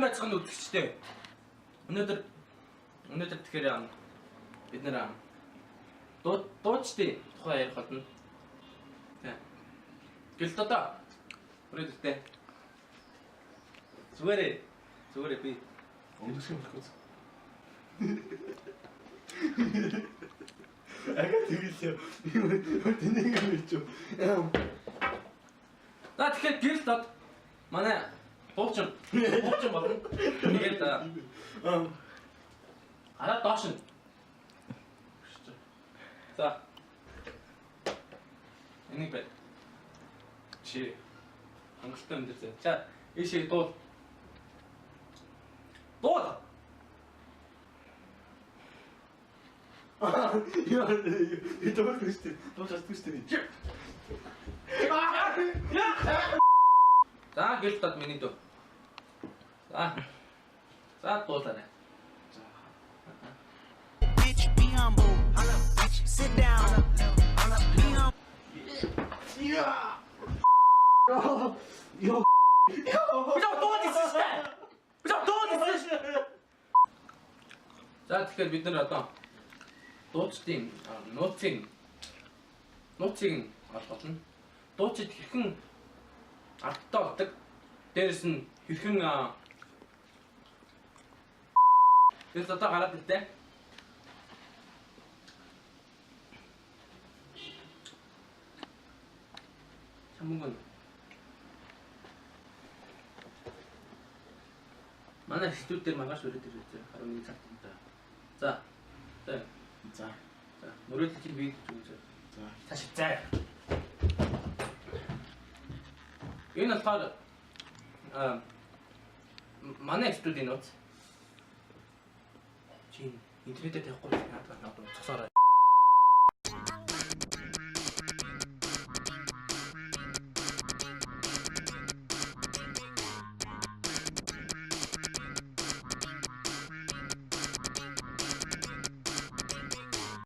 Сайн байцгаана үзэгчтэй. Өнөөдөр тэгэхээр бид нэр дуучдын тухай ярих болно. Тэ. Гэлт одоо үргэлжлээ. Зүгээр би өнгөсөн болохгүй. Агад тэгэлээ. Тэнэг юм чи. Тэгэхээр гэлт одоо манай буучин болно. Тэгээд араа доош нь. За. Энийг бай. Чи хангалттай өндөр зэ. За, ийшээ дуул. Дуул. Яа, это просто, тоже спустили. За, гэлтад миний дөө. За, дуулаарай. Bitch, be humble. Bitch, sit down. Be humble. Я. Бижаа дууд ирсэн. За, тэгэхээр бид нар одоо дуучдын нууцыг олгоно. Дуучид хэрхэн арттай болдог. Дээрээс нь хэрхэн Тэс одоо гараад ирдэ. Самуган. Манай студид дээр магаш өрөөд ирээ. 11 цагт энэ. За. Мөрөөдөл чинь би гэж үзээ. За. Тааш зай. Энэ болохоор манай студийн нууц. Чи интернетээр тавихгүй надад цосоорой.